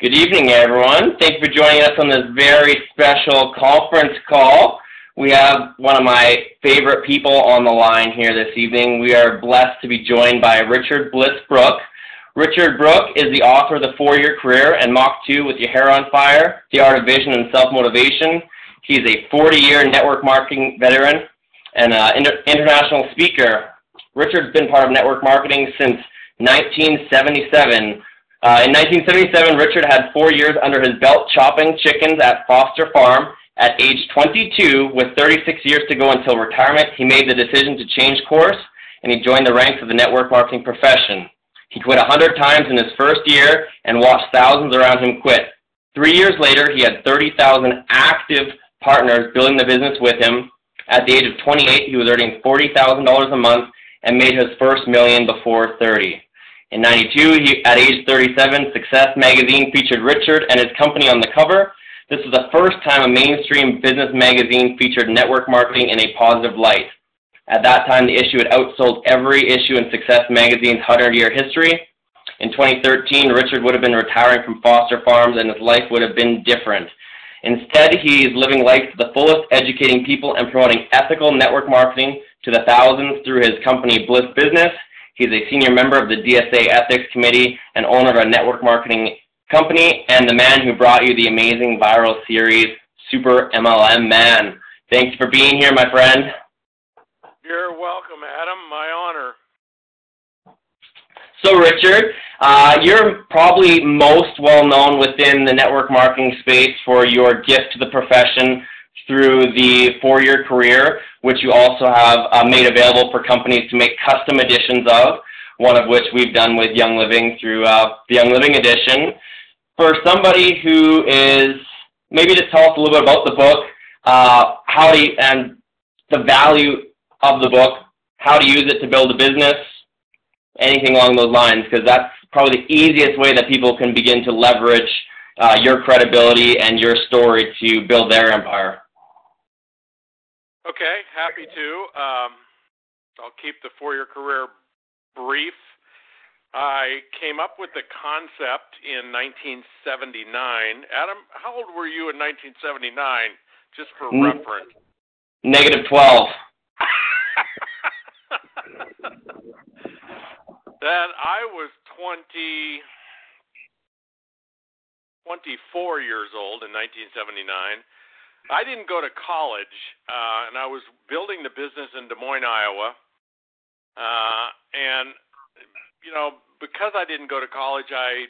Good evening, everyone. Thank you for joining us on this very special conference call. We have one of my favorite people on the line here this evening. We are blessed to be joined by Richard Bliss Brooke. Richard Brooke is the author of The 4-Year Career and Mach 2 with Your Hair on Fire, The Art of Vision and Self-Motivation. He's a 40-year network marketing veteran and international speaker. Richard's been part of network marketing since 1977. In 1977, Richard had 4 years under his belt chopping chickens at Foster Farm. At age 22, with 36 years to go until retirement, he made the decision to change course, and he joined the ranks of the network marketing profession. He quit 100 times in his first year and watched thousands around him quit. 3 years later, he had 30,000 active partners building the business with him. At the age of 28, he was earning $40,000 a month and made his first million before 30. In 92, at age 37, Success magazine featured Richard and his company on the cover. This was the first time a mainstream business magazine featured network marketing in a positive light. At that time, the issue had outsold every issue in Success magazine's 100-year history. In 2013, Richard would have been retiring from Foster Farms and his life would have been different. Instead, he is living life to the fullest, educating people and promoting ethical network marketing to the thousands through his company, Bliss Business. He's a senior member of the DSA Ethics Committee and owner of a network marketing company, and the man who brought you the amazing viral series, Super MLM Man. Thanks for being here, my friend. You're welcome, Adam. My honor. So, Richard, you're probably most well-known within the network marketing space for your gift to the profession through the 4-Year Career, which you also have made available for companies to make custom editions of, one of which we've done with Young Living through the Young Living edition. For somebody who is, maybe just tell us a little bit about the book, and the value of the book, how to use it to build a business, anything along those lines, because that's probably the easiest way that people can begin to leverage your credibility and your story to build their empire. Okay, happy to. I'll keep the 4-Year Career brief. I came up with the concept in 1979. Adam, how old were you in 1979, just for reference? -12. Then I was 24 years old in 1979. I didn't go to college, and I was building the business in Des Moines, Iowa. And, because I didn't go to college, I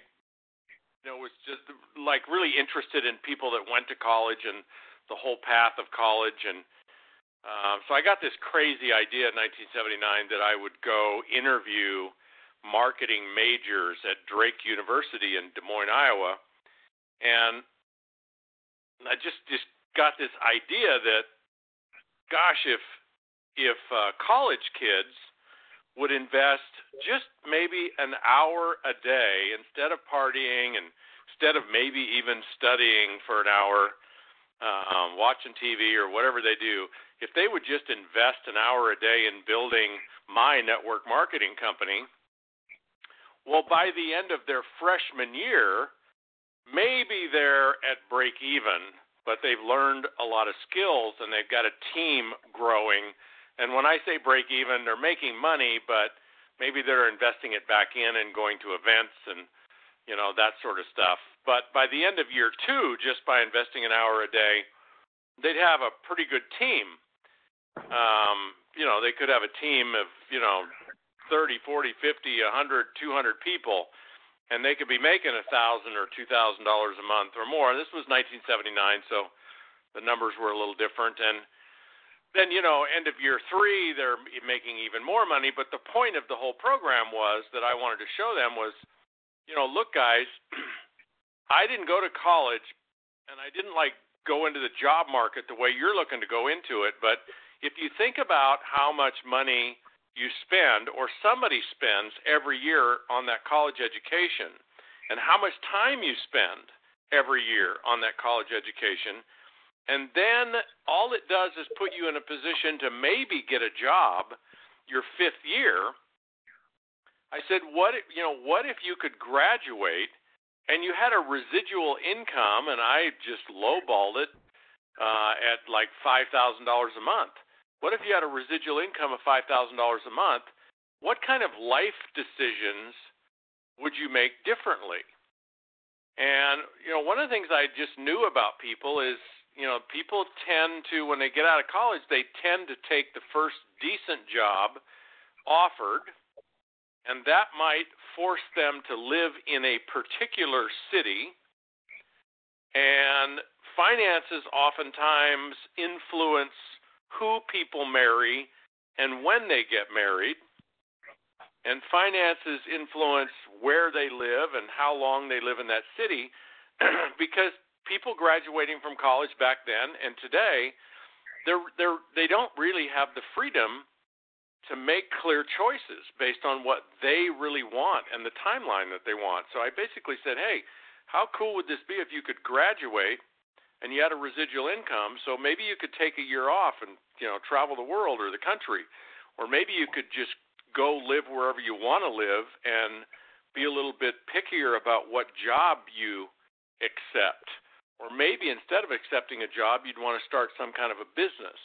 was just like really interested in people that went to college and the whole path of college. And so I got this crazy idea in 1979 that I would go interview marketing majors at Drake University in Des Moines, Iowa. And I just got this idea that, gosh, if college kids would invest just maybe an hour a day instead of partying and instead of maybe even studying for an hour, watching TV or whatever they do, if they would just invest an hour a day in building my network marketing company, well, by the end of their freshman year, maybe they're at break even, but they've learned a lot of skills and they've got a team growing. And when I say break even, they're making money, but maybe they're investing it back in and going to events and, that sort of stuff. But by the end of year 2, just by investing an hour a day, they'd have a pretty good team. They could have a team of, 30, 40, 50, 100, 200 people, and they could be making $1,000 or $2,000 a month or more. This was 1979, so the numbers were a little different. And then, end of year 3, they're making even more money. But the point of the whole program was that I wanted to show them was, look, guys, I didn't go to college, and I didn't go into the job market the way you're looking to go into it. But if you think about how much money you spend or somebody spends every year on that college education and how much time you spend every year on that college education, and then all it does is put you in a position to maybe get a job your 5th year. I said, what if you could graduate and you had a residual income, and I just lowballed it at like $5,000 a month. What if you had a residual income of $5,000 a month? What kind of life decisions would you make differently? And, one of the things I just knew about people is, people tend to, when they get out of college, they tend to take the first decent job offered, and that might force them to live in a particular city. And finances oftentimes influence who people marry and when they get married. And finances influence where they live and how long they live in that city, because people graduating from college back then and today, they don't really have the freedom to make clear choices based on what they really want and the timeline that they want. So I basically said, hey, how cool would this be if you could graduate and you had a residual income, so maybe you could take a year off and travel the world or the country, or maybe you could just go live wherever you want to live and be a little bit pickier about what job you accept. Or maybe instead of accepting a job, you'd want to start some kind of a business.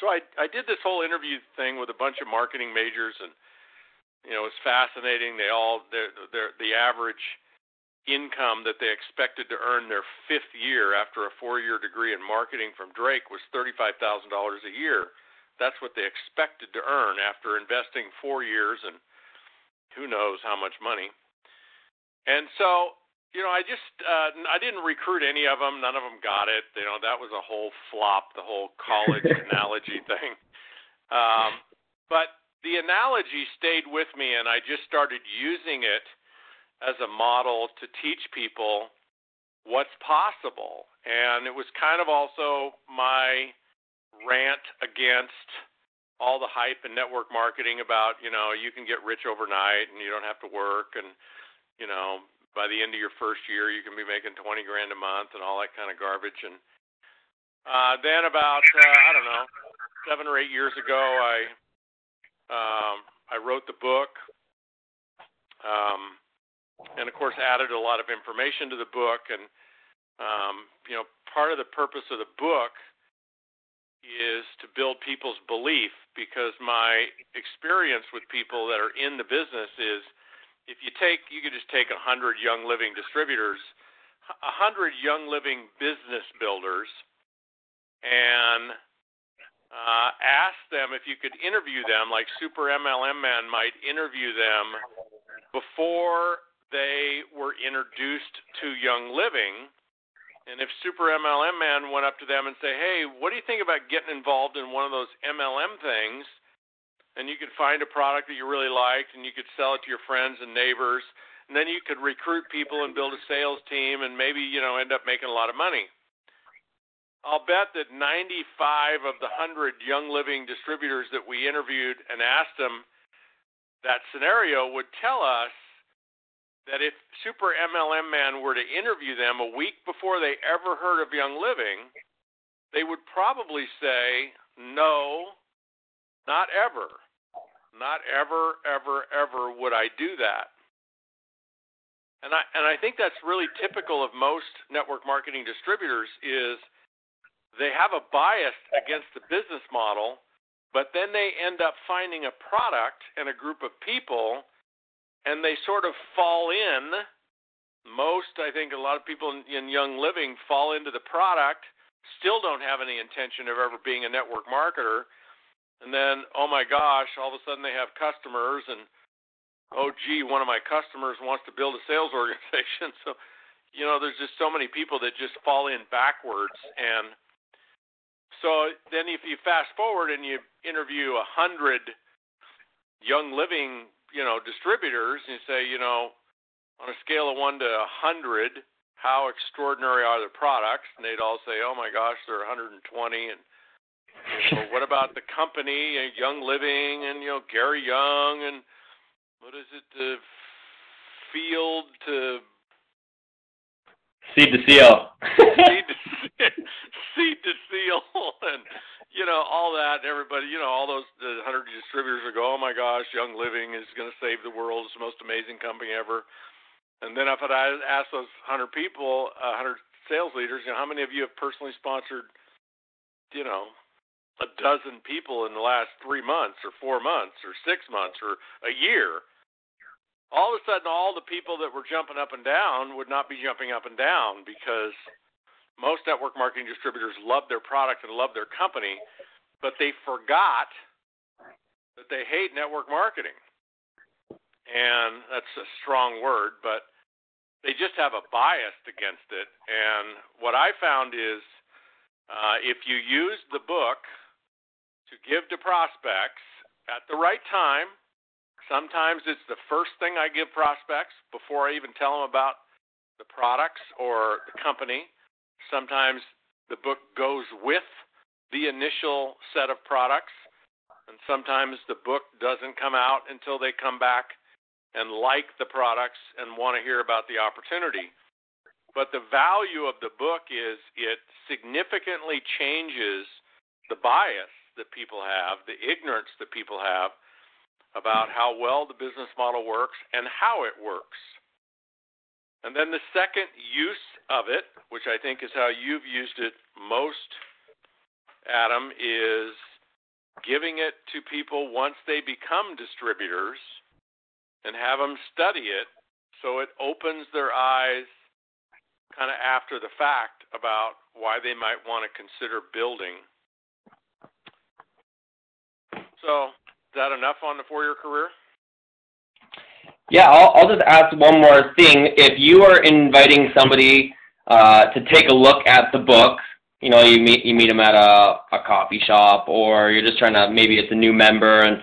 So I did this whole interview thing with a bunch of marketing majors, and it was fascinating. The average income that they expected to earn their fifth year after a 4-year degree in marketing from Drake was $35,000 a year. That's what they expected to earn after investing 4 years and who knows how much money. And so, I didn't recruit any of them. None of them got it. That was a whole flop, the whole college analogy thing. But the analogy stayed with me, and I just started using it as a model to teach people what's possible. And it was kind of also my rant against all the hype in network marketing about, you can get rich overnight and you don't have to work, and, by the end of your first year you can be making $20,000 a month and all that kind of garbage. And then about, 7 or 8 years ago, I wrote the book, and of course added a lot of information to the book. And, part of the purpose of the book is to build people's belief, because my experience with people that are in the business is, if you could just take 100 young living distributors, 100 young living business builders, and ask them if you could interview them, like Super MLM Man might interview them before they were introduced to Young Living. And if Super MLM Man went up to them and say, hey, what do you think about getting involved in one of those MLM things? And you could find a product that you really liked, and you could sell it to your friends and neighbors, and then you could recruit people and build a sales team and maybe, end up making a lot of money. I'll bet that 95 of the 100 Young Living distributors that we interviewed and asked them that scenario would tell us that if Super MLM Man were to interview them a week before they ever heard of Young Living, they would probably say, no, not ever. Not ever, ever, ever would I do that. And I think that's really typical of most network marketing distributors, is they have a bias against the business model, but then they end up finding a product and a group of people, and they sort of fall in. I think a lot of people in Young Living fall into the product, still don't have any intention of ever being a network marketer, and then, oh my gosh, all of a sudden they have customers, and oh gee, one of my customers wants to build a sales organization. So, there's just so many people that just fall in backwards. And so then if you fast forward and you interview 100 Young Living, distributors, and you say, on a scale of 1 to 100, how extraordinary are the products? And they'd all say, oh my gosh, they're 120. And what about the company, Young Living, and Gary Young, and what is it, Field to Seed to Seal. Seed to Seal, and all that. Everybody, all those 100 distributors will go, oh my gosh, Young Living is going to save the world. It's the most amazing company ever. And then if I ask those 100 people, 100 sales leaders, how many of you have personally sponsored, a dozen people in the last 3 months or 4 months or 6 months or a year? All of a sudden, all the people that were jumping up and down would not be jumping up and down, because most network marketing distributors love their product and love their company, but they forgot that they hate network marketing. And that's a strong word, but they just have a bias against it. And what I found is if you use the book to give to prospects at the right time, sometimes it's the first thing I give prospects before I even tell them about the products or the company. Sometimes the book goes with the initial set of products, and sometimes the book doesn't come out until they come back and like the products and want to hear about the opportunity. But the value of the book is it significantly changes the bias that people have, the ignorance that people have about how well the business model works and how it works. And then the second use of it, which I think is how you've used it most, Adam, is giving it to people once they become distributors and have them study it so it opens their eyes kind of after the fact about why they might want to consider building. So, is that enough on the 4-year career? Yeah, I'll just ask one more thing. If you are inviting somebody to take a look at the book, you meet them at a coffee shop, or you're just trying to, maybe it's a new member, and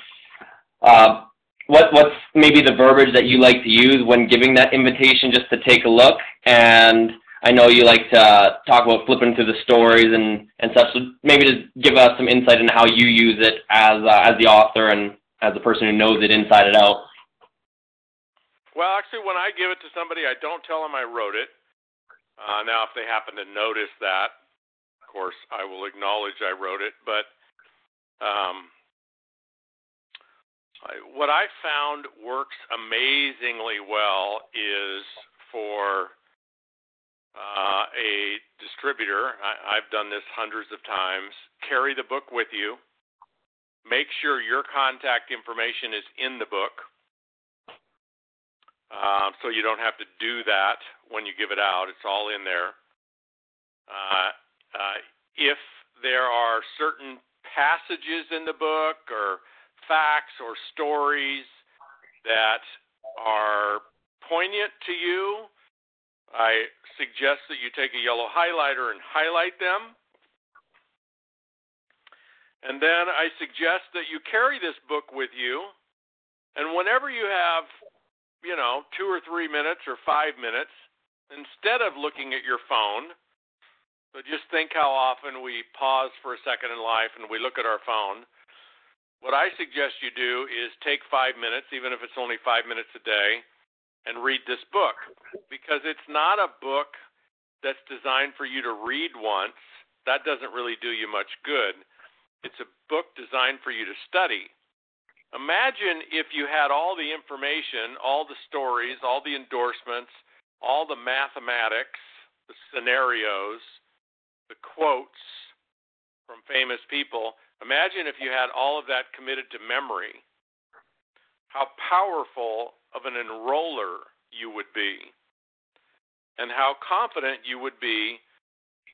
what's maybe the verbiage that you like to use when giving that invitation just to take a look? And I know you like to talk about flipping through the stories and such, so maybe just give us some insight into how you use it as the author and as the person who knows it inside and out. Well, actually, when I give it to somebody, I don't tell them I wrote it. Now, if they happen to notice that, of course, I will acknowledge I wrote it. But what I found works amazingly well is for a distributor. I've done this hundreds of times. Carry the book with you. Make sure your contact information is in the book, so you don't have to do that when you give it out. It's all in there. If there are certain passages in the book or facts or stories that are poignant to you, I suggest that you take a yellow highlighter and highlight them. And then I suggest that you carry this book with you, and whenever you have, 2 or 3 minutes or 5 minutes, instead of looking at your phone, so just think how often we pause for a second in life and we look at our phone. What I suggest you do is take 5 minutes, even if it's only 5 minutes a day, and read this book, because it's not a book that's designed for you to read once. That doesn't really do you much good. It's a book designed for you to study. Imagine if you had all the information, all the stories, all the endorsements, all the mathematics, the scenarios, the quotes from famous people. Imagine if you had all of that committed to memory. How powerful of an enroller you would be, and how confident you would be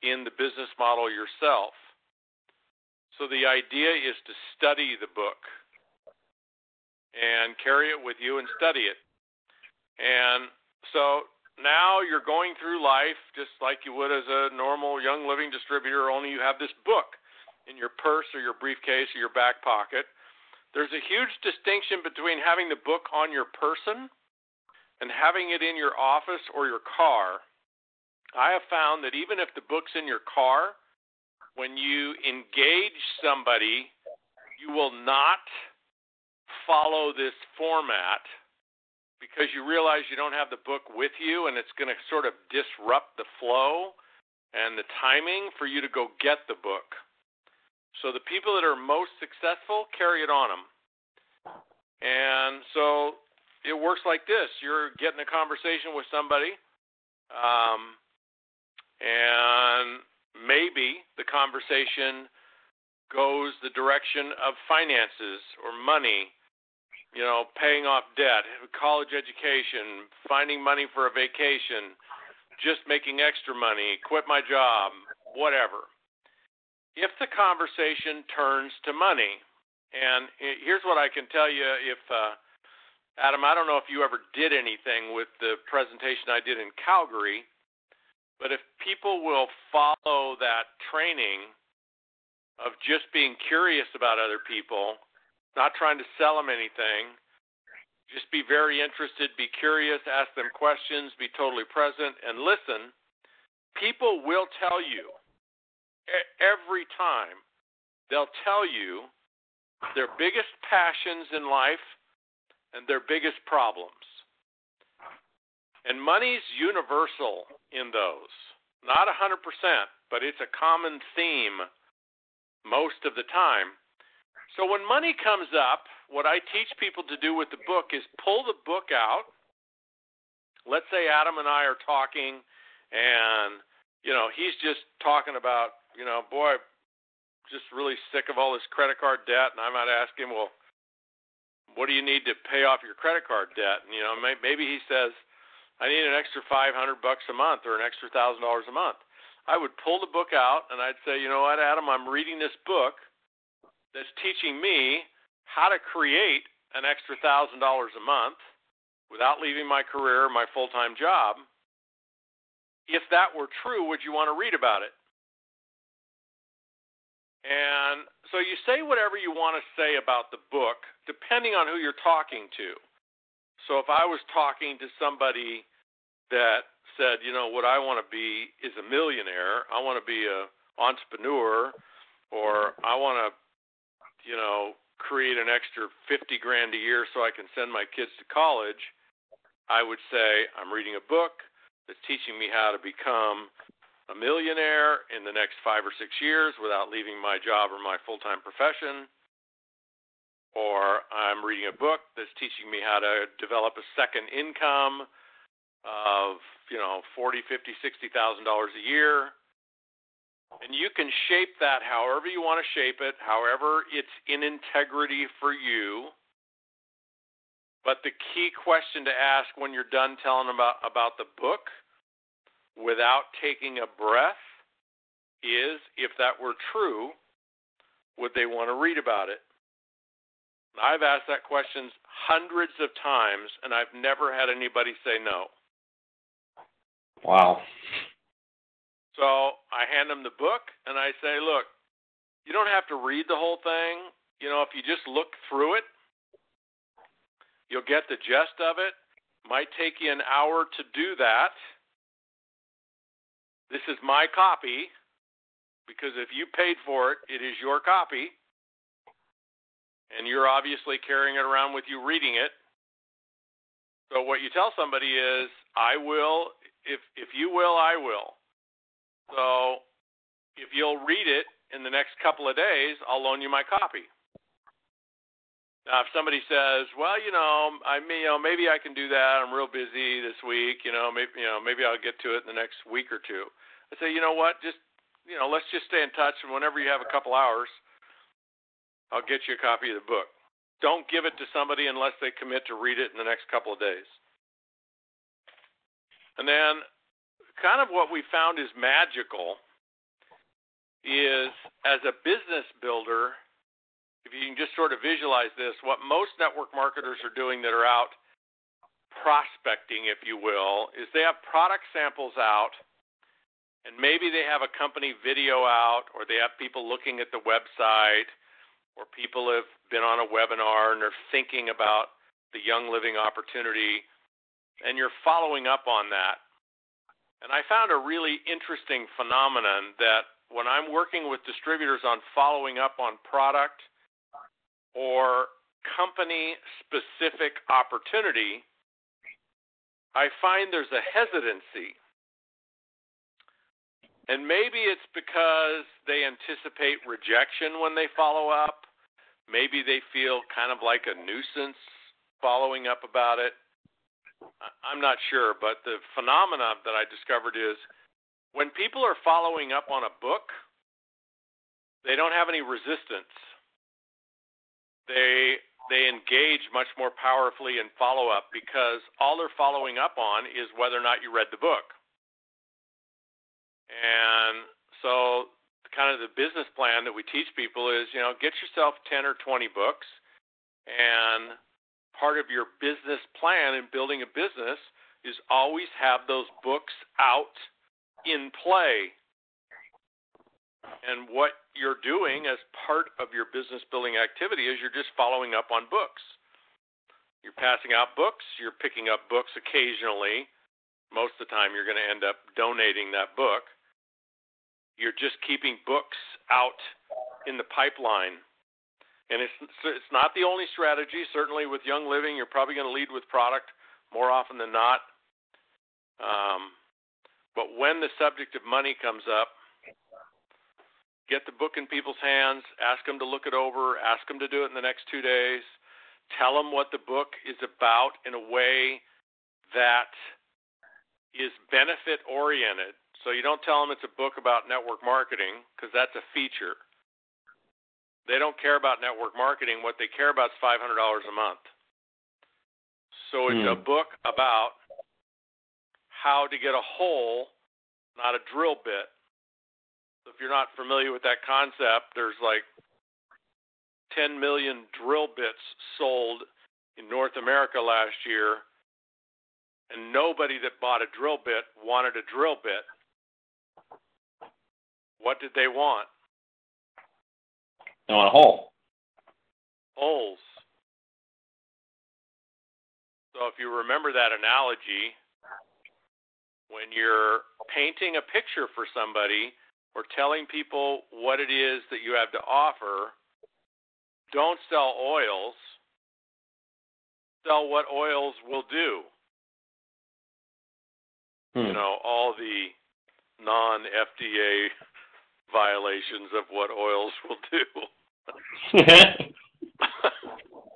in the business model yourself. So the idea is to study the book and carry it with you and study it. And so now you're going through life just like you would as a normal young living distributor, only you have this book in your purse or your briefcase or your back pocket. There's a huge distinction between having the book on your person and having it in your office or your car. I have found that even if the book's in your car, when you engage somebody, you will not follow this format because you realize you don't have the book with you, and it's going to sort of disrupt the flow and the timing for you to go get the book. So the people that are most successful carry it on them. And so it works like this. You're getting a conversation with somebody, and maybe the conversation goes the direction of finances or money, paying off debt, college education, finding money for a vacation, just making extra money, quit my job, whatever. If the conversation turns to money, and here's what I can tell you, if Adam, I don't know if you ever did anything with the presentation I did in Calgary, but if people will follow that training of just being curious about other people, not trying to sell them anything, just be very interested, be curious, ask them questions, be totally present, and listen, people will tell you every time, they'll tell you their biggest passions in life and their biggest problems. And money's universal in those. Not 100%, but it's a common theme most of the time. So when money comes up, what I teach people to do with the book is pull the book out. Let's say Adam and I are talking, and, he's just talking about, boy, just really sick of all this credit card debt. And I might ask him, well, what do you need to pay off your credit card debt? And, maybe he says, I need an extra $500 a month or an extra $1,000 a month. I would pull the book out and I'd say, you know what, Adam, I'm reading this book that's teaching me how to create an extra $1,000 a month without leaving my career, my full-time job. If that were true, would you want to read about it? And so you say whatever you want to say about the book, depending on who you're talking to. So if I was talking to somebody that said, what I want to be is a millionaire, I want to be an entrepreneur, or I want to, create an extra $50,000 a year so I can send my kids to college, I would say, I'm reading a book that's teaching me how to become a millionaire in the next 5 or 6 years without leaving my job or my full-time profession. Or I'm reading a book that's teaching me how to develop a second income of, $40,000, $50,000, $60,000 a year. And you can shape that however you want to shape it, however it's in integrity for you. But the key question to ask when you're done telling them about the book, without taking a breath, is, if that were true, would they want to read about it? I've asked that question hundreds of times, and I've never had anybody say no. Wow. So I hand them the book, and I say, look, you don't have to read the whole thing. If you just look through it, you'll get the gist of it. Might take you an hour to do that. This is my copy, because if you paid for it, it is your copy. And you're obviously carrying it around with you reading it. So what you tell somebody is, I will, if you will, I will. So if you'll read it in the next couple of days, I'll loan you my copy. Now, if somebody says, well, maybe I can do that. I'm real busy this week. Maybe I'll get to it in the next week or two. I say, you know what? Just, let's just stay in touch. And whenever you have a couple hours, I'll get you a copy of the book. Don't give it to somebody unless they commit to read it in the next couple of days. And then kind of what we found is magical is, as a business builder, if you can just sort of visualize this, what most network marketers are doing that are out prospecting, if you will, is they have product samples out, and maybe they have a company video out, or they have people looking at the website, or people have been on a webinar and they're thinking about the Young Living opportunity, and you're following up on that. And I found a really interesting phenomenon that when I'm working with distributors on following up on product or company-specific opportunity, I find there's a hesitancy. And maybe it's because they anticipate rejection when they follow up. Maybe they feel kind of like a nuisance following up about it? I'm not sure, but the phenomena that I discovered is when people are following up on a book, they don't have any resistance. They engage much more powerfully in follow-up because all they're following up on is whether or not you read the book. And so kind of the business plan that we teach people is, get yourself 10 or 20 books, and part of your business plan in building a business is always have those books out in play. And what you're doing as part of your business building activity is you're just following up on books. You're passing out books. You're picking up books occasionally. Most of the time, you're going to end up donating that book. You're just keeping books out in the pipeline. And it's not the only strategy. Certainly with Young Living, you're probably going to lead with product more often than not. But when the subject of money comes up, get the book in people's hands, ask them to look it over, ask them to do it in the next 2 days, tell them what the book is about in a way that is benefit-oriented. So you don't tell them it's a book about network marketing because that's a feature. They don't care about network marketing. What they care about is $500 a month. So it's a book about how to get a hole, not a drill bit. So if you're not familiar with that concept, there's like 10 million drill bits sold in North America last year, and nobody that bought a drill bit wanted a drill bit. What did they want? They want a hole. Holes. So if you remember that analogy, when you're painting a picture for somebody, or telling people what it is that you have to offer, don't sell oils. Sell what oils will do. All the non-FDA violations of what oils will do.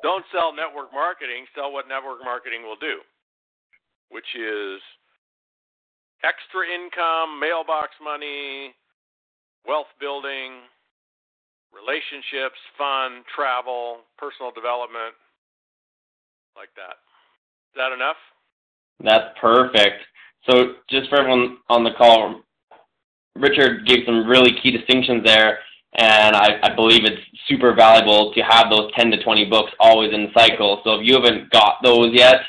Don't sell network marketing. Sell what network marketing will do, which is extra income, mailbox money, wealth building, relationships, fun, travel, personal development, like that. Is that enough? That's perfect. So just for everyone on the call, Richard gave some really key distinctions there, and I believe it's super valuable to have those 10 to 20 books always in the cycle. So if you haven't got those yet,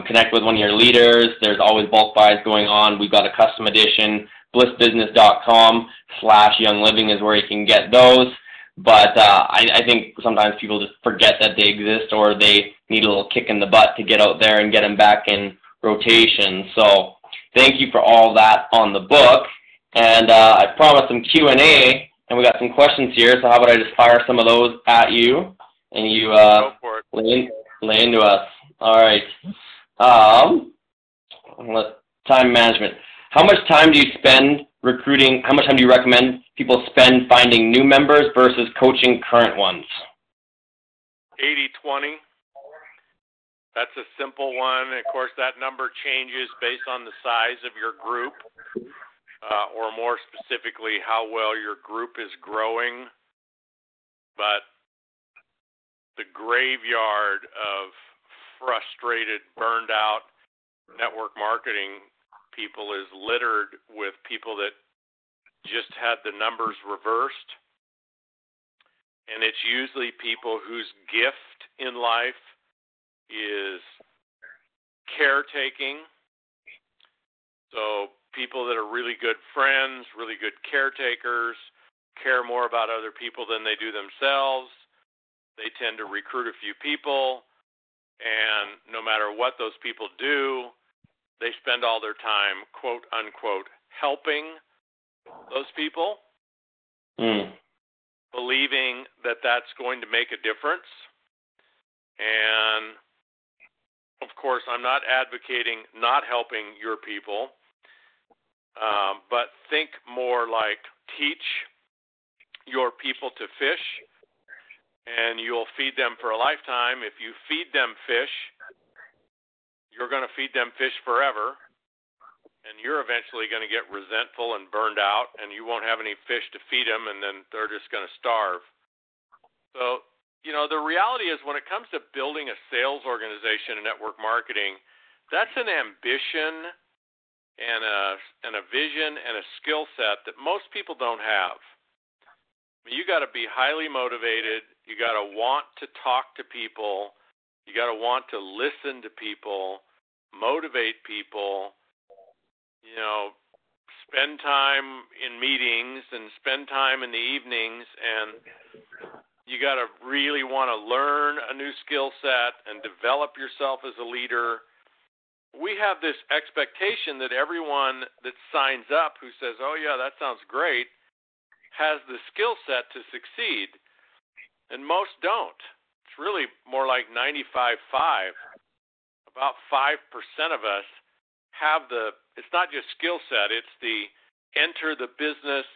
connect with one of your leaders. There's always bulk buys going on. We've got a custom edition. blissbusiness.com/youngliving is where you can get those. But I think sometimes people just forget that they exist, or they need a little kick in the butt to get out there and get them back in rotation. So thank you for all that on the book. And I promised some Q&A, and we got some questions here. So how about I just fire some of those at you, and you lay into us. All right. Time management. How much time do you spend recruiting? How much time do you recommend people spend finding new members versus coaching current ones? 80-20. That's a simple one. Of course, that number changes based on the size of your group, or more specifically, how well your group is growing. But the graveyard of frustrated, burned out network marketing people is littered with people that just had the numbers reversed. And it's usually people whose gift in life is caretaking. So people that are really good friends, really good caretakers, care more about other people than they do themselves. They tend to recruit a few people, and no matter what those people do, they spend all their time, quote, unquote, helping those people, believing that that's going to make a difference. And, of course, I'm not advocating not helping your people, but think more like teach your people to fish, and you'll feed them for a lifetime. If you feed them fish, you're going to feed them fish forever, and you're eventually going to get resentful and burned out, and you won't have any fish to feed them, and then they're just going to starve. So, the reality is when it comes to building a sales organization and network marketing, that's an ambition and a vision and a skill set that most people don't have. You got to be highly motivated. You got to want to talk to people. You got to want to listen to people, motivate people, spend time in meetings and spend time in the evenings, and you got to really want to learn a new skill set and develop yourself as a leader. We have this expectation that everyone that signs up who says, oh, yeah, that sounds great, has the skill set to succeed, and most don't. It's really more like 95-5. About 5% of us have it's not just skill set, it's the enter the business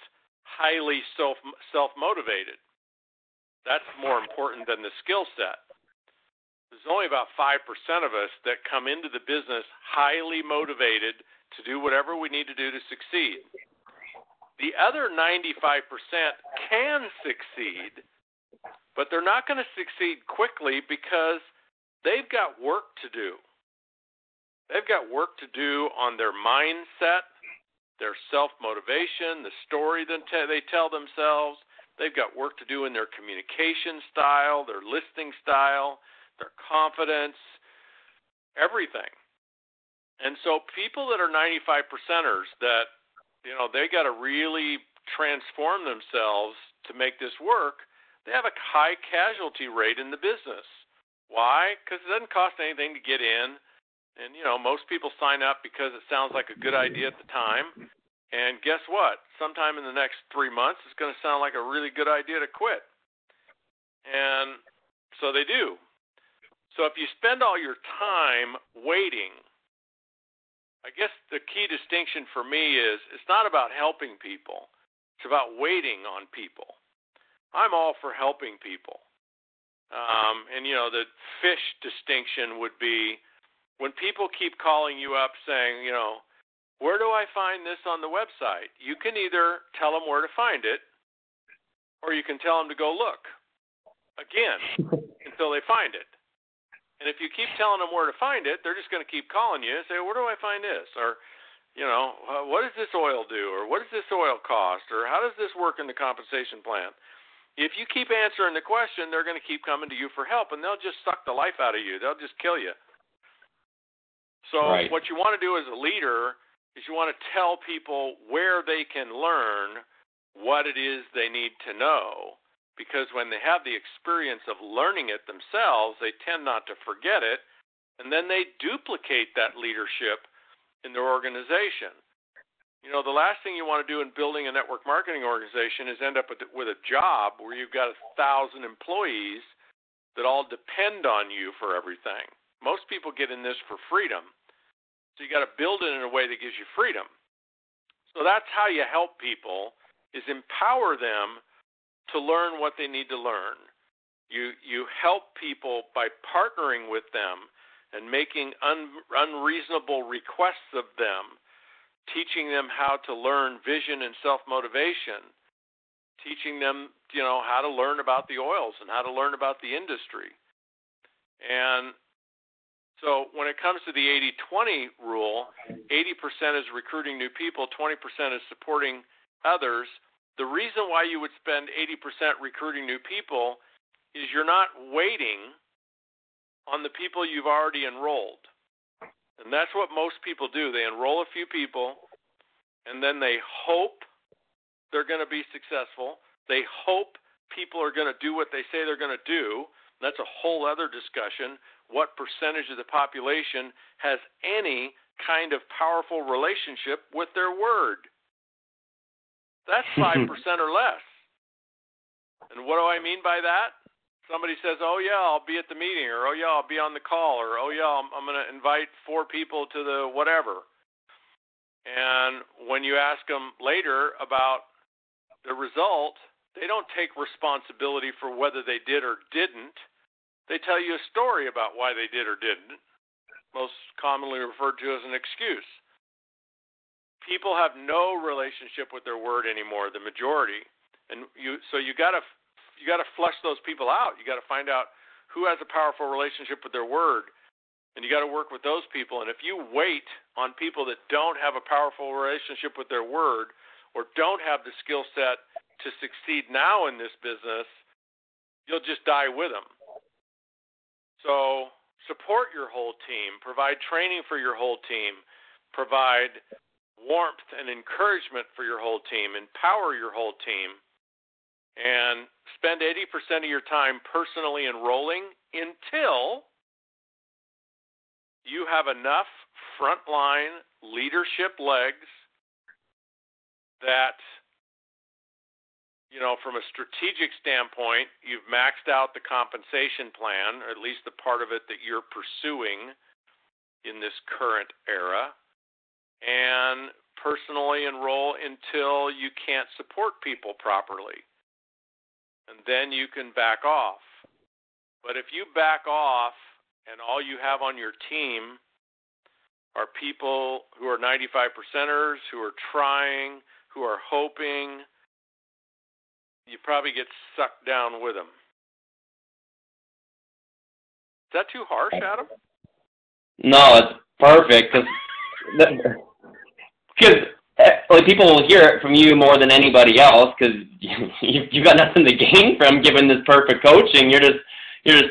highly self-motivated. That's more important than the skill set. There's only about 5% of us that come into the business highly motivated to do whatever we need to do to succeed. The other 95% can succeed, but they're not going to succeed quickly because they've got work to do. They've got work to do on their mindset, their self-motivation, the story that they tell themselves. They've got work to do in their communication style, their listening style, their confidence, everything. And so people that are 95%ers that, they got to really transform themselves to make this work, they have a high casualty rate in the business. Why? Because it doesn't cost anything to get in. And, most people sign up because it sounds like a good idea at the time. And guess what? Sometime in the next 3 months, it's going to sound like a really good idea to quit. And so they do. So if you spend all your time waiting, I guess the key distinction for me is it's not about helping people. It's about waiting on people. I'm all for helping people. The fish distinction would be when people keep calling you up saying, where do I find this on the website? You can either tell them where to find it, or you can tell them to go look again until they find it. And if you keep telling them where to find it, they're just going to keep calling you and say, where do I find this? Or, what does this oil do? Or what does this oil cost? Or how does this work in the compensation plan? If you keep answering the question, they're going to keep coming to you for help, and they'll just suck the life out of you. They'll just kill you. So Right. What you want to do as a leader is you want to tell people where they can learn what it is they need to know, because when they have the experience of learning it themselves, they tend not to forget it, and then they duplicate that leadership in their organization. The last thing you want to do in building a network marketing organization is end up with a job where you've got 1,000 employees that all depend on you for everything. Most people get in this for freedom. So you got to build it in a way that gives you freedom. So that's how you help people, is empower them to learn what they need to learn. You help people by partnering with them and making unreasonable requests of them, teaching them how to learn vision and self-motivation, teaching them, how to learn about the oils and how to learn about the industry. And so when it comes to the 80-20 rule, 80% is recruiting new people, 20% is supporting others. The reason why you would spend 80% recruiting new people is you're not waiting on the people you've already enrolled. And that's what most people do. They enroll a few people, and then they hope they're going to be successful. They hope people are going to do what they say they're going to do. That's a whole other discussion. What percentage of the population has any kind of powerful relationship with their word? That's 5% or less. And what do I mean by that? Somebody says, oh, yeah, I'll be at the meeting, or, oh, yeah, I'll be on the call, or, oh, yeah, I'm going to invite 4 people to the whatever. And when you ask them later about the result, they don't take responsibility for whether they did or didn't. They tell you a story about why they did or didn't. most commonly referred to as an excuse. People have no relationship with their word anymore, the majority, and you got to flush those people out. You got to find out who has a powerful relationship with their word, and you got to work with those people. And if you wait on people that don't have a powerful relationship with their word or don't have the skill set to succeed now in this business, you'll just die with them. So support your whole team, provide training for your whole team, provide warmth and encouragement for your whole team, empower your whole team, and spend 80% of your time personally enrolling until you have enough frontline leadership legs that, from a strategic standpoint, you've maxed out the compensation plan, or at least the part of it that you're pursuing in this current era, and personally enroll until you can't support people properly. And then you can back off. But if you back off and all you have on your team are people who are 95%ers, who are trying, who are hoping, you probably get sucked down with them. Is that too harsh, Adam? No, it's perfect. Because people will hear it from you more than anybody else, because you've got nothing to gain from giving this perfect coaching. You're just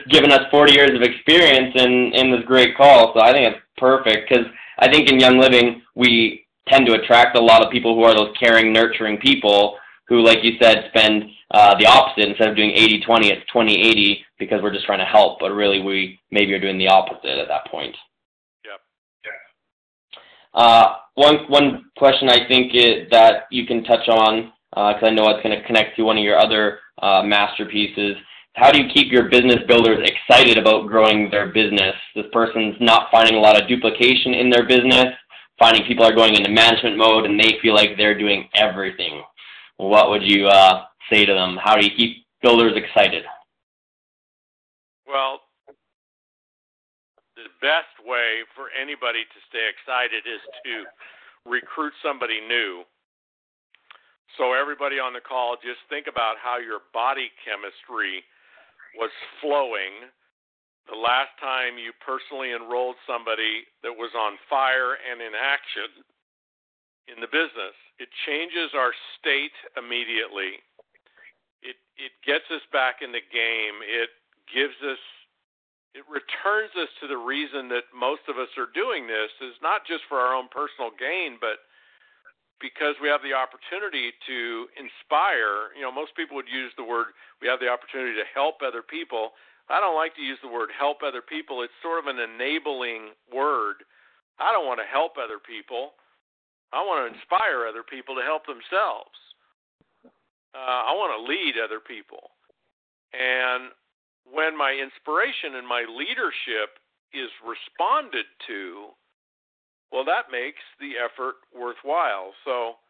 giving us 40 years of experience in this great call. So I think it's perfect, because I think in Young Living we tend to attract a lot of people who are those caring, nurturing people who, like you said, spend the opposite. Instead of doing 80-20, it's 20-80, because we're just trying to help. But really, we maybe are doing the opposite at that point. One question I think that you can touch on, because I know it's going to connect to one of your other masterpieces. How do you keep your business builders excited about growing their business? This person's not finding a lot of duplication in their business, finding people are going into management mode and they feel like they're doing everything. What would you say to them? How do you keep builders excited? Well, the best way for anybody to stay excited is to recruit somebody new. So everybody on the call, just think about how your body chemistry was flowing the last time you personally enrolled somebody that was on fire and in action in the business. It changes our state immediately. It gets us back in the game. It returns us to the reason that most of us are doing this, is not just for our own personal gain, but because we have the opportunity to inspire. Most people would use the word, we have the opportunity to help other people. I don't like to use the word help other people. It's sort of an enabling word. I don't want to help other people. I want to inspire other people to help themselves. I want to lead other people. And when my inspiration and my leadership is responded to, well, that makes the effort worthwhile. So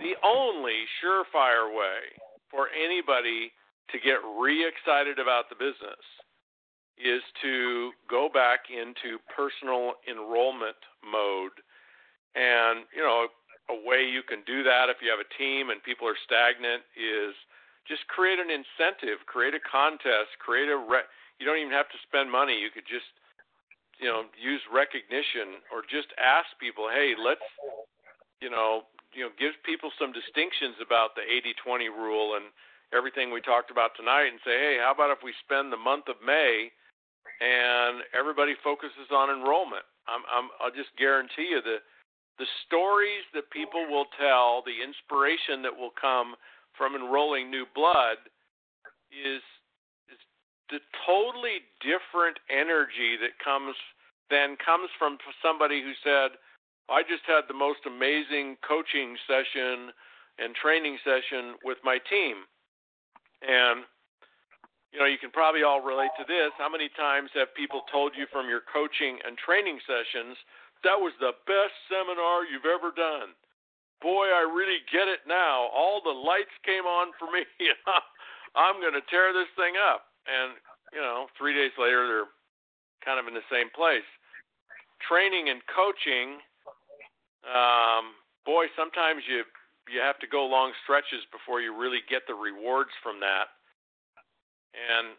the only surefire way for anybody to get re-excited about the business is to go back into personal enrollment mode. And, a way you can do that if you have a team and people are stagnant is just create an incentive, create a contest, you don't even have to spend money. You could just, use recognition, or just ask people, hey, let's, give people some distinctions about the 80-20 rule and everything we talked about tonight, and say, hey, how about if we spend the month of May and everybody focuses on enrollment? I'll just guarantee you that the stories that people will tell, the inspiration that will come from enrolling new blood is the totally different energy that comes from somebody who said, I just had the most amazing coaching session and training session with my team. And, you can probably all relate to this. How many times have people told you from your coaching and training sessions, that was the best seminar you've ever done? Boy, I really get it now. All the lights came on for me. I'm going to tear this thing up. And, 3 days later, they're kind of in the same place. Training and coaching, boy, sometimes you have to go long stretches before you really get the rewards from that. And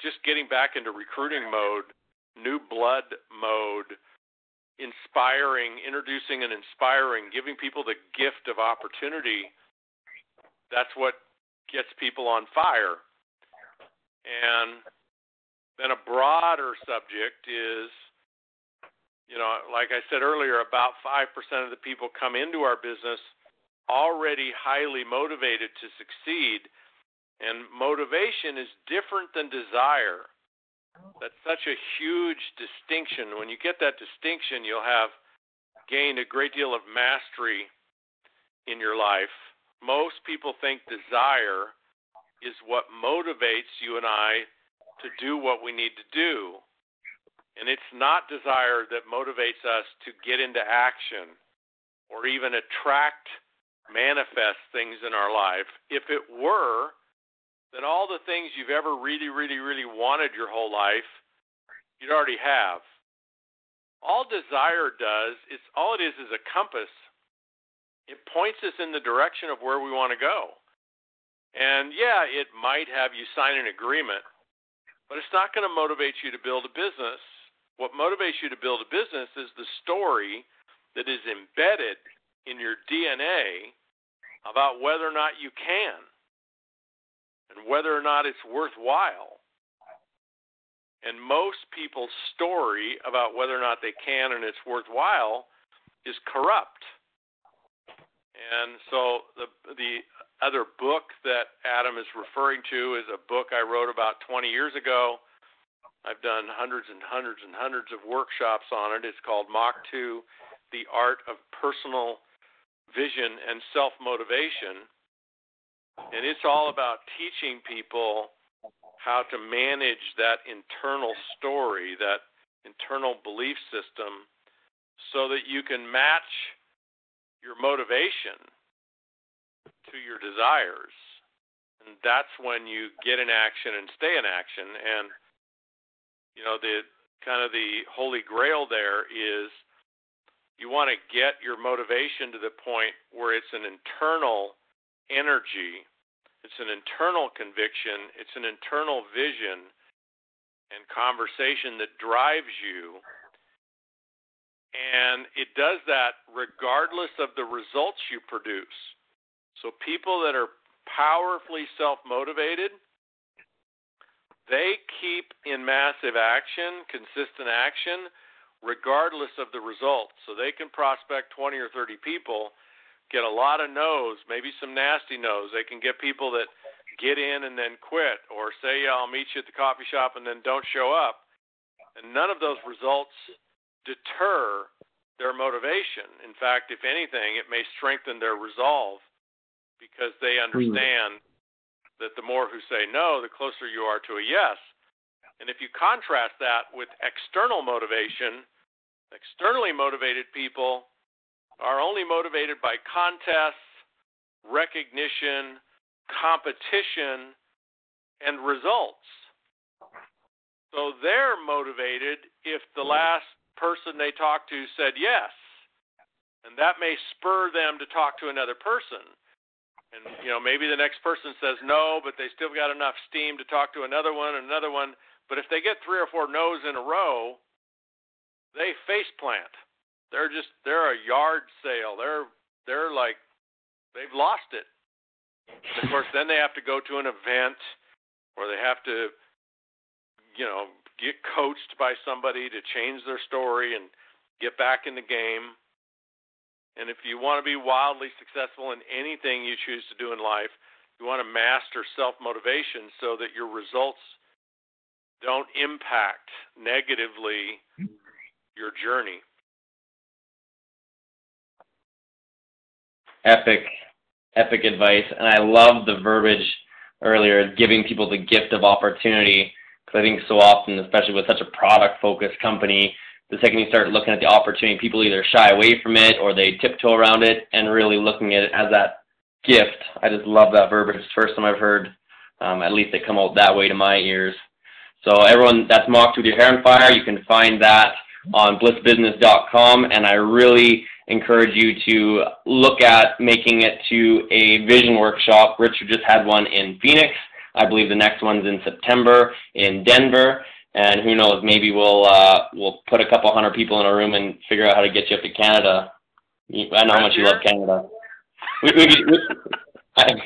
just getting back into recruiting mode, new blood mode, introducing and inspiring, giving people the gift of opportunity, that's what gets people on fire. And then a broader subject is, like I said earlier, about 5% of the people come into our business already highly motivated to succeed. And motivation is different than desire. That's such a huge distinction. When you get that distinction, you'll have gained a great deal of mastery in your life. Most people think desire is what motivates you and I to do what we need to do. And it's not desire that motivates us to get into action or even attract, manifest things in our life. If it were, then all the things you've ever really, really, really wanted your whole life, you'd already have. All desire does, all it is a compass. It points us in the direction of where we want to go. And yeah, it might have you sign an agreement, but it's not going to motivate you to build a business. What motivates you to build a business is the story that is embedded in your DNA about whether or not you can, and whether or not it's worthwhile. And most people's story about whether or not they can and it's worthwhile is corrupt. And so the other book that Adam is referring to is a book I wrote about 20 years ago. I've done hundreds and hundreds and hundreds of workshops on it. It's called Mach, The Art of Personal Vision and Self-Motivation. And it's all about teaching people how to manage that internal story, that internal belief system, so that you can match your motivation to your desires. And that's when you get in action and stay in action. And, the holy grail there is you want to get your motivation to the point where it's an internal energy, it's an internal conviction, it's an internal vision and conversation that drives you. And it does that regardless of the results you produce. So people that are powerfully self-motivated, they keep in massive action, consistent action, regardless of the results. So they can prospect 20 or 30 people, get a lot of no's, maybe some nasty no's. They can get people that get in and then quit, or say, yeah, I'll meet you at the coffee shop and then don't show up. And none of those results deter their motivation. In fact, if anything, it may strengthen their resolve, because they understand that the more who say no, the closer you are to a yes. And if you contrast that with external motivation, externally motivated people are only motivated by contests, recognition, competition, and results. So they're motivated if the last person they talked to said yes, and that may spur them to talk to another person. And, maybe the next person says no, but they still got enough steam to talk to another one and another one. But if they get 3 or 4 no's in a row, they face plant. They're a yard sale. They're like, they've lost it. And of course, then they have to go to an event, or they have to, get coached by somebody to change their story and get back in the game. And if you want to be wildly successful in anything you choose to do in life, you want to master self-motivation so that your results don't impact negatively your journey. Epic advice. And I love the verbiage earlier, giving people the gift of opportunity, because I think so often, especially with such a product-focused company, the second you start looking at the opportunity, people either shy away from it or they tiptoe around it, and really looking at it as that gift. I just love that verbiage. It's the first time I've heard, at least it come out that way to my ears. So everyone, that's Mach to the Hair on Fire. You can find that on blissbusiness.com, and I really encourage you to look at making it to a vision workshop. Richard just had one in Phoenix. I believe the next one's in September in Denver, and who knows, maybe we'll put a couple hundred people in a room and figure out how to get you up to Canada. I know how much you love Canada.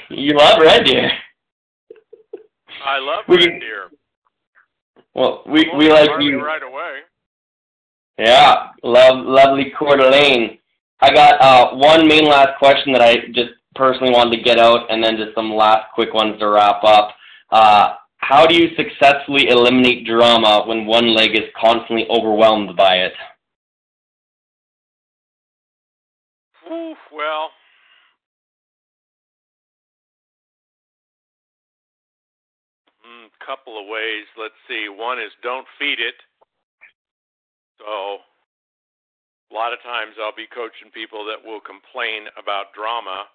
You love red deer. I love red deer. Well, we like you right away. Yeah, lovely Coeur d'Alene. I got one main last question that I just personally wanted to get out, and then just some last quick ones to wrap up. How do you successfully eliminate drama when one leg is constantly overwhelmed by it? Well, couple of ways. Let's see. One is don't feed it. So a lot of times I'll be coaching people that will complain about drama,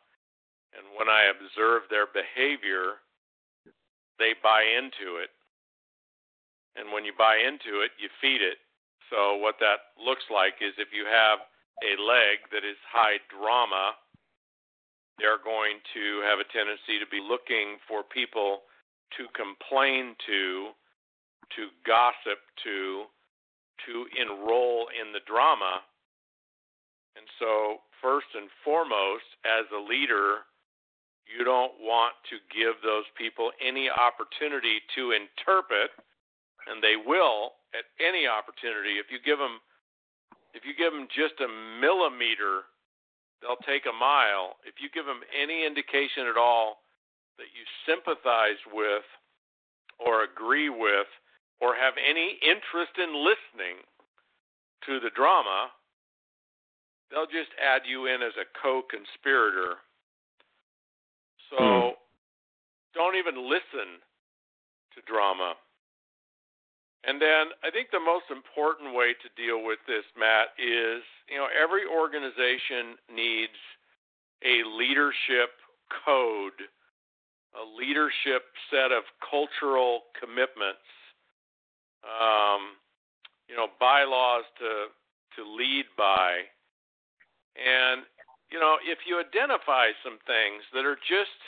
and when I observe their behavior, they buy into it. And when you buy into it, you feed it. So what that looks like is if you have a leg that is high drama, they're going to have a tendency to be looking for people to complain to gossip to enroll in the drama. And so first and foremost, as a leader, you don't want to give those people any opportunity to interpret, and they will at any opportunity. If you give them just a millimeter, they'll take a mile. If you give them any indication at all that you sympathize with or agree with or have any interest in listening to the drama, they'll just add you in as a co-conspirator. So don't even listen to drama. And then I think the most important way to deal with this, Matt, is, every organization needs a leadership code, a leadership set of cultural commitments, bylaws to lead by. And, if you identify some things that are just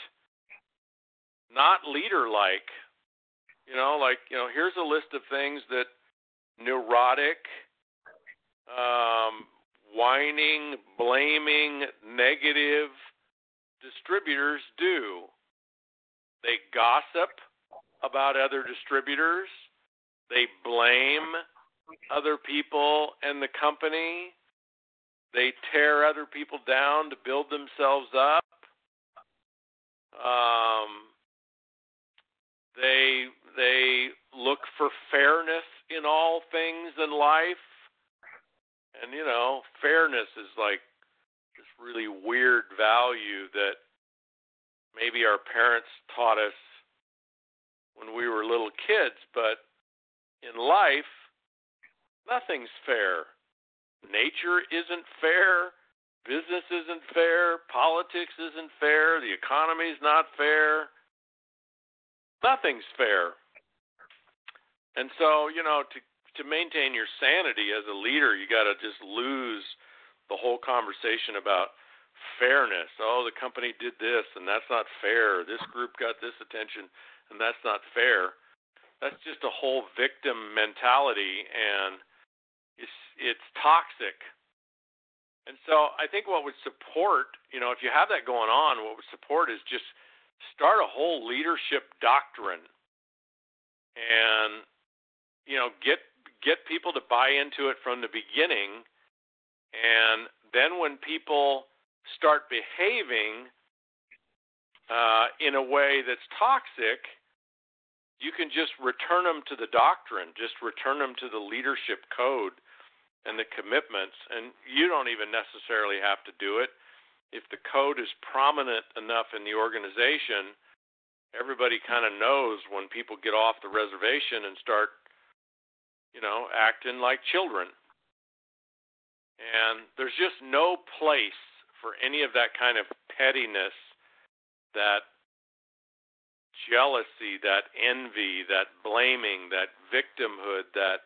not leader-like, here's a list of things that neurotic, whining, blaming, negative distributors do. They gossip about other distributors. They blame other people and the company. They tear other people down to build themselves up. They look for fairness in all things in life. And, fairness is like this really weird value that maybe our parents taught us when we were little kids, but in life, nothing's fair. Nature isn't fair. Business isn't fair. Politics isn't fair. The economy's not fair. Nothing's fair. And so, to maintain your sanity as a leader, you got to just lose the whole conversation about fairness. Oh, the company did this, and that's not fair. This group got this attention, and that's not fair. That's just a whole victim mentality, and it's toxic. And so I think what would support, if you have that going on, what would support is just start a whole leadership doctrine and, get people to buy into it from the beginning. And then when people start behaving in a way that's toxic, you can just return them to the doctrine, just return them to the leadership code and the commitments, and you don't even necessarily have to do it. If the code is prominent enough in the organization, everybody kind of knows when people get off the reservation and start, acting like children. And there's just no place for any of that kind of pettiness that jealousy, that envy, that blaming, that victimhood, that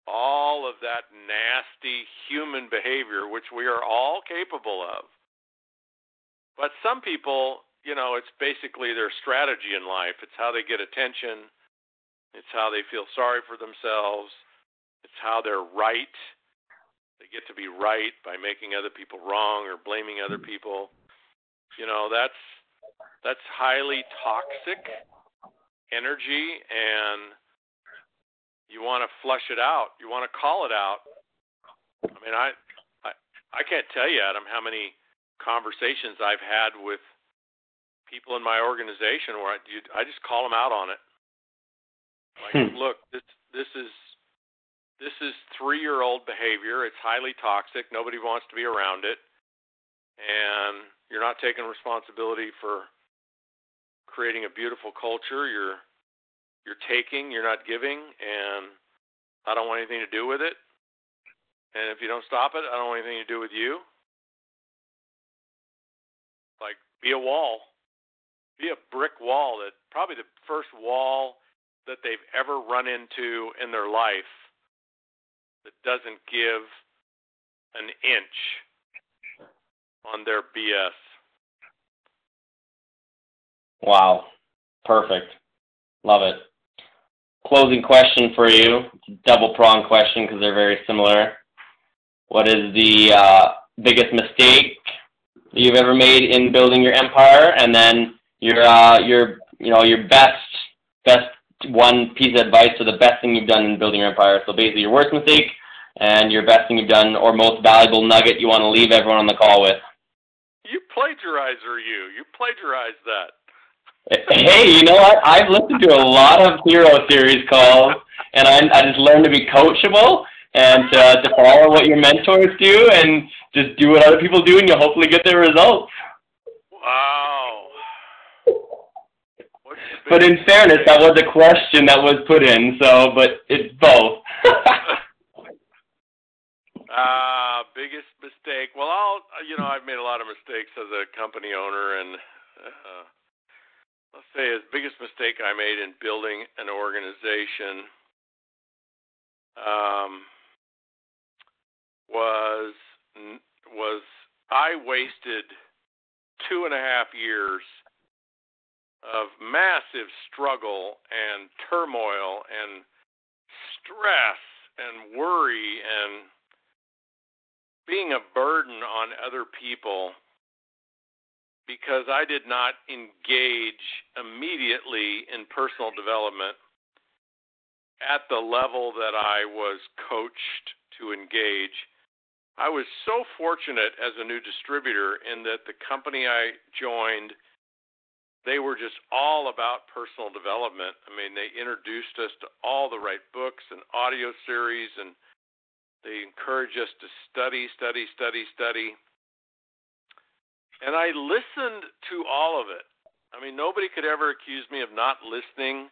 all of that nasty human behavior, which we are all capable of. But some people, it's basically their strategy in life. It's how they get attention. It's how they feel sorry for themselves. It's how they're right. They get to be right by making other people wrong or blaming other people. That's highly toxic energy, and you want to flush it out. You want to call it out. I mean, I can't tell you, Adam, how many conversations I've had with people in my organization where I just call them out on it. Like, look, this is 3-year-old behavior. It's highly toxic. Nobody wants to be around it, and you're not taking responsibility for creating a beautiful culture. You're taking, you're not giving, and I don't want anything to do with it. And if you don't stop it, I don't want anything to do with you. Like, be a wall. Be a brick wall, that probably the first wall that they've ever run into in their life that doesn't give an inch on their BS. Wow. Perfect. Love it. Closing question for you. Double-pronged question because they're very similar. What is the biggest mistake that you've ever made in building your empire? And then your best one piece of advice or the best thing you've done in building your empire. So basically your worst mistake and your best thing you've done or most valuable nugget you want to leave everyone on the call with. You plagiarizer, you. You plagiarized that. Hey, you know what? I've listened to a lot of Hero Series calls, and I just learned to be coachable and to follow what your mentors do and just do what other people do, and you'll hopefully get their results. Wow. But in fairness, that was a question that was put in, but it's both. Biggest mistake. Well, I've made a lot of mistakes as a company owner, and let's say the biggest mistake I made in building an organization was I wasted 2.5 years of massive struggle and turmoil and stress and worry and being a burden on other people because I did not engage immediately in personal development at the level that I was coached to engage. I was so fortunate as a new distributor in that the company I joined, they were just all about personal development. I mean, they introduced us to all the right books and audio series, and they encouraged us to study. And I listened to all of it. I mean, nobody could ever accuse me of not listening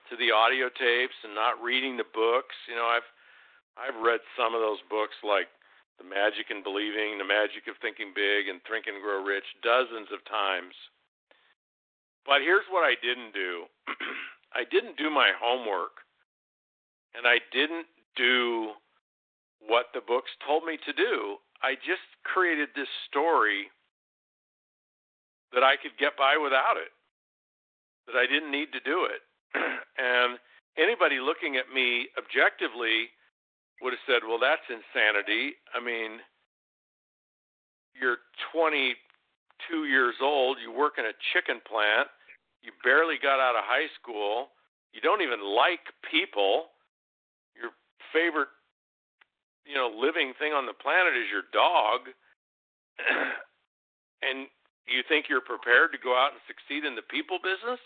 to the audio tapes and not reading the books. I've read some of those books like The Magic in Believing, The Magic of Thinking Big, and Think and Grow Rich dozens of times. But here's what I didn't do. I didn't do my homework, and I didn't do what the books told me to do. I just created this story that I could get by without it, that I didn't need to do it. And anybody looking at me objectively would have said, well, that's insanity. I mean, you're 22 years old, you work in a chicken plant, you barely got out of high school, you don't even like people, your favorite living thing on the planet is your dog, and you think you're prepared to go out and succeed in the people business?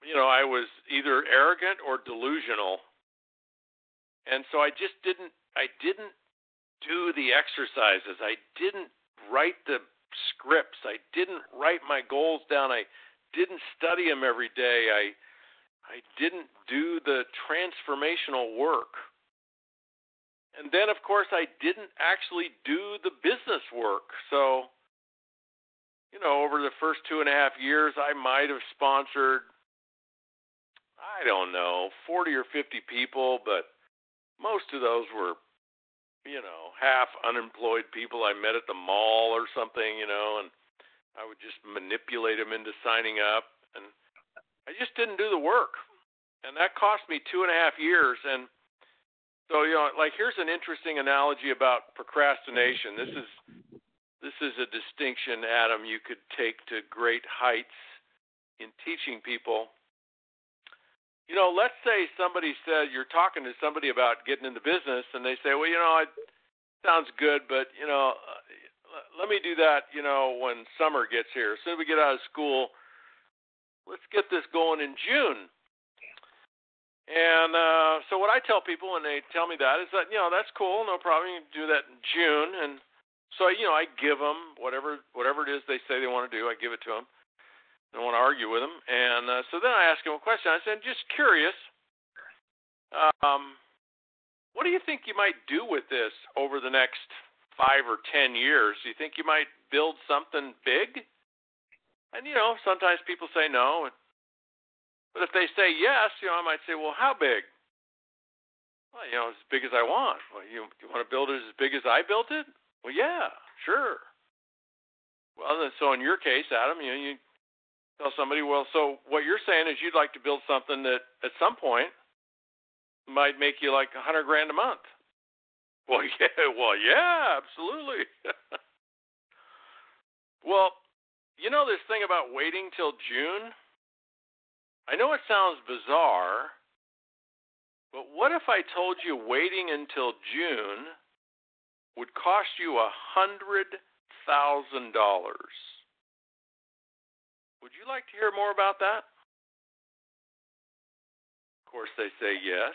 I was either arrogant or delusional. And so I didn't do the exercises. I didn't write the scripts. I didn't write my goals down. I didn't study them every day. I didn't do the transformational work. And then, of course, I didn't actually do the business work. So, over the first 2.5 years, I might have sponsored, I don't know, 40 or 50 people, but most of those were, half unemployed people I met at the mall or something, and I would just manipulate them into signing up, and I just didn't do the work. And that cost me 2.5 years. And so, here's an interesting analogy about procrastination. This is a distinction, Adam, you could take to great heights in teaching people. Let's say somebody said, you're talking to somebody about getting into business, and they say, well, it sounds good, but, let me do that, when summer gets here. As soon as we get out of school, let's get this going in June. And so what I tell people when they tell me that is that, that's cool, no problem, you can do that in June. And so, I give them whatever it is they say they want to do, I give it to them. I don't want to argue with them. And so then I ask them a question. I said, just curious, what do you think you might do with this over the next 5 or 10 years? Do you think you might build something big? And, sometimes people say no. But if they say yes, I might say, well, how big? Well, as big as I want. Well, you want to build it as big as I built it? Well, yeah, sure. Well, then, so in your case, Adam, you tell somebody, well, so what you're saying is you'd like to build something that at some point might make you like $100,000 a month. Well, yeah, absolutely. Well, this thing about waiting till June? I know it sounds bizarre, but what if I told you waiting until June would cost you $100,000? Would you like to hear more about that? Of course, they say yes.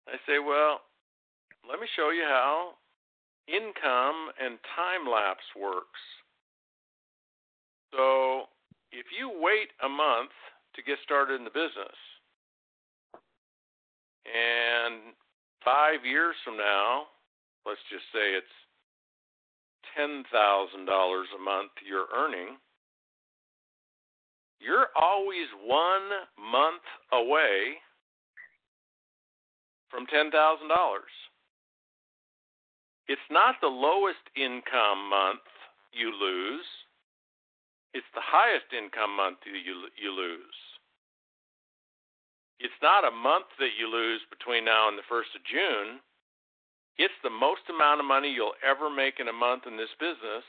I say, well, let me show you how income and time lapse works. So if you wait a month to get started in the business, and 5 years from now, let's just say it's $10,000 a month you're earning, you're always 1 month away from $10,000. It's not the lowest income month you lose. It's the highest income month you lose. It's not a month that you lose between now and the 1st of June. It's the most amount of money you'll ever make in a month in this business,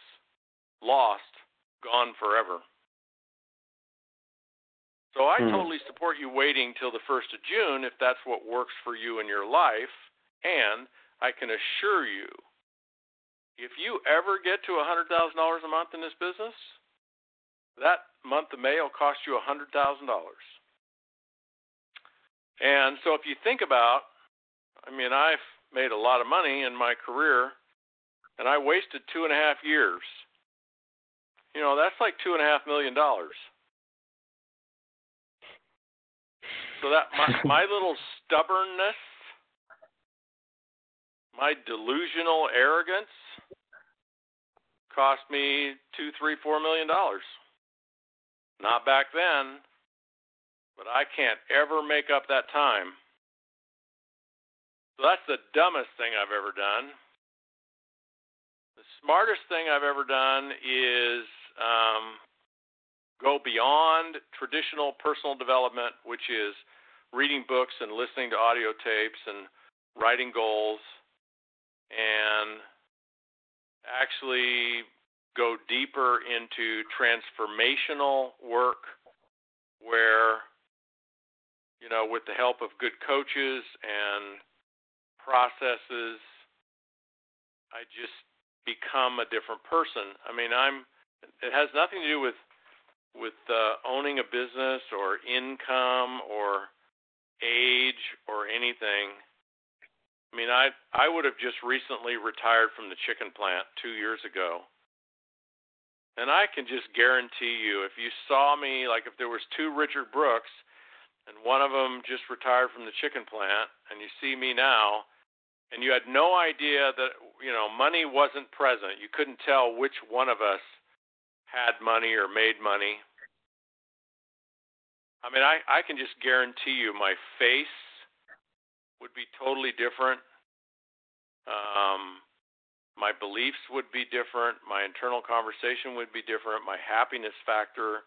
lost, gone forever. So I totally support you waiting till the 1st of June if that's what works for you in your life. And I can assure you, if you ever get to $100,000 a month in this business, that month of May will cost you $100,000. And so if you think about, I've made a lot of money in my career, and I wasted 2.5 years. That's like $2.5 million. So that my little stubbornness, my delusional arrogance cost me $2, $3, $4 million. Not back then, but I can't ever make up that time. So that's the dumbest thing I've ever done. The smartest thing I've ever done is go beyond traditional personal development, which is reading books and listening to audio tapes and writing goals, and actually go deeper into transformational work where, with the help of good coaches and processes, I just become a different person. It has nothing to do with owning a business or income or age or anything. I would have just recently retired from the chicken plant 2 years ago. And I can just guarantee you, if you saw me, like if there was 2 Richard Brookes, and one of them just retired from the chicken plant, and you see me now, and you had no idea that, money wasn't present. You couldn't tell which one of us had money or made money. I mean, I can just guarantee you my face would be totally different. My beliefs would be different. My internal conversation would be different. My happiness factor,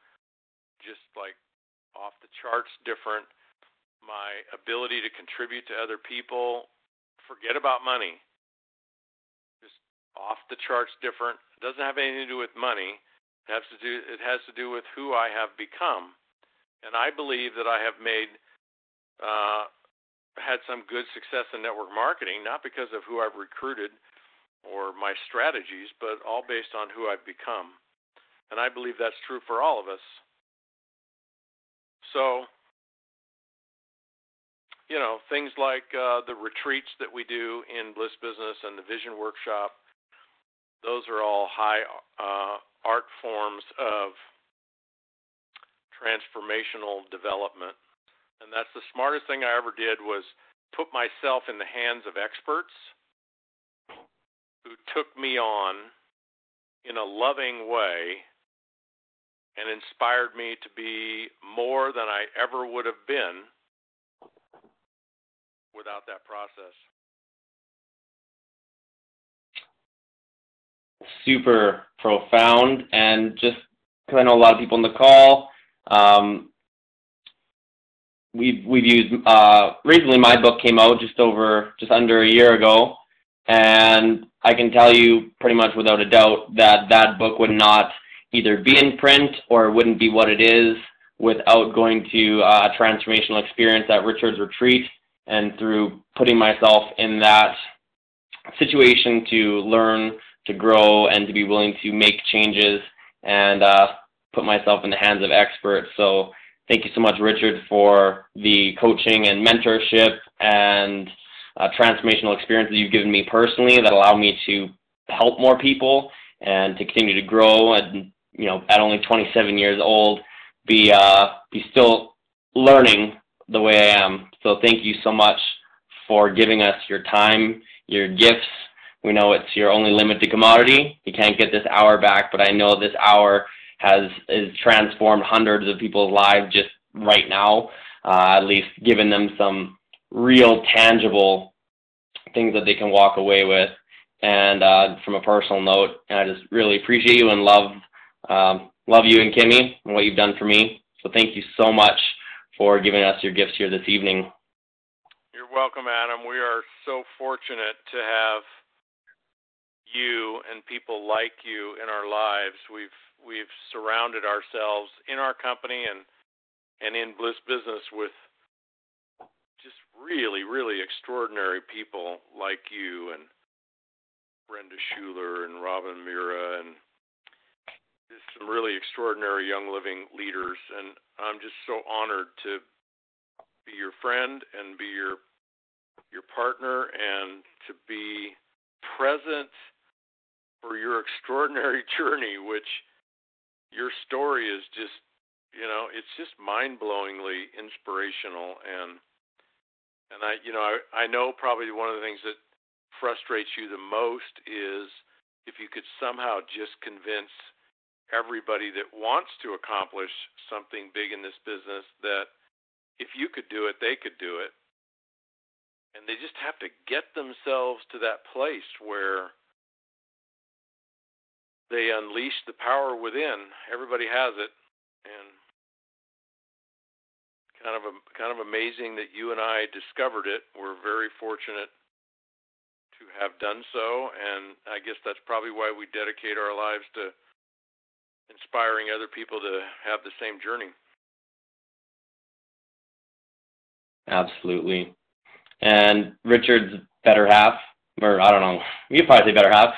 just like off the charts different. My ability to contribute to other people, forget about money, just off the charts different. It doesn't have anything to do with money. It has to do with who I have become. And I believe that I have had some good success in network marketing, not because of who I've recruited or my strategies, but all based on who I've become. And I believe that's true for all of us. So, you know, things like the retreats that we do in Bliss Business and the Vision Workshop, those are all high art forms of transformational development. And that's the smartest thing I ever did, was put myself in the hands of experts who took me on in a loving way and inspired me to be more than I ever would have been without that process. Super profound, and just because I know a lot of people on the call, we've used recently. My book came out just under a year ago, and I can tell you pretty much without a doubt that that book would not either be in print or wouldn't be what it is without going to a transformational experience at Richard's retreat, and through putting myself in that situation to learn, to grow, and to be willing to make changes and put myself in the hands of experts. So thank you so much, Richard, for the coaching and mentorship and transformational experience that you've given me personally that allow me to help more people and to continue to grow, and, you know, at only 27 years old, be still learning the way I am. So thank you so much for giving us your time, your gifts. We know it's your only limited commodity. You can't get this hour back, but I know this hour has transformed hundreds of people's lives just right now, at least giving them some real tangible things that they can walk away with. And from a personal note, I just really appreciate you and love you and Kimmy and what you've done for me. So thank you so much for giving us your gifts here this evening. You're welcome, Adam. We are so fortunate to have you and people like you in our lives. We've surrounded ourselves in our company and in Bliss Business with just really, really extraordinary people like you and Brenda Schuler and Robin Mira, and just some really extraordinary young living leaders. And I'm just so honored to be your friend and be your partner, and to be present for your extraordinary journey, which your story is just, you know, it's just mind-blowingly inspirational. And I know probably one of the things that frustrates you the most is if you could somehow just convince everybody that wants to accomplish something big in this business that if you could do it, they could do it. And they just have to get themselves to that place where they unleash the power within. Everybody has it, and kind of amazing that you and I discovered it. We're very fortunate to have done so, and I guess that's probably why we dedicate our lives to inspiring other people to have the same journey. Absolutely. And Richard's better half, or I don't know, you'd probably say better half,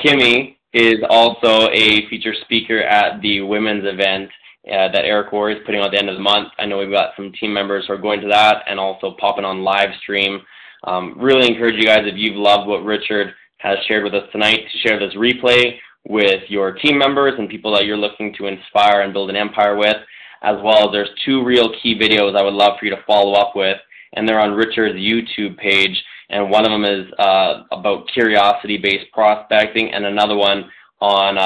Kimmy, is also a featured speaker at the women's event that Eric War is putting on at the end of the month. I know we've got some team members who are going to that and also popping on live stream. Really encourage you guys, if you've loved what Richard has shared with us tonight, to share this replay with your team members and people that you're looking to inspire and build an empire with, as well as there's 2 real key videos I would love for you to follow up with, and they're on Richard's YouTube page. And one of them is about curiosity-based prospecting, and another one on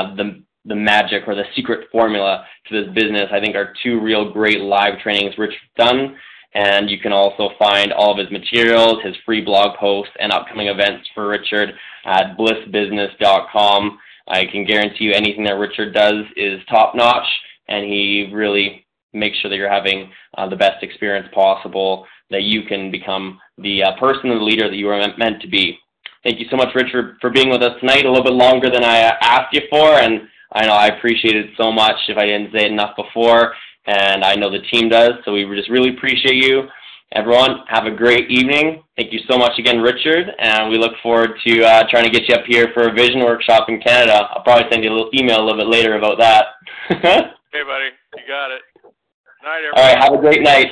the magic or the secret formula to this business, I think, are 2 real great live trainings Richard's done. And you can also find all of his materials, his free blog posts, and upcoming events for Richard at blissbusiness.com. I can guarantee you anything that Richard does is top-notch, and he really makes sure that you're having the best experience possible, that you can become the person and the leader that you are meant to be. Thank you so much, Richard, for being with us tonight, a little bit longer than I asked you for, and I know I appreciate it so much if I didn't say it enough before, and I know the team does, so we just really appreciate you. Everyone, have a great evening. Thank you so much again, Richard, and we look forward to trying to get you up here for a vision workshop in Canada. I'll probably send you a little email a little bit later about that. Okay, buddy. You got it. Night, everyone. All right, have a great night.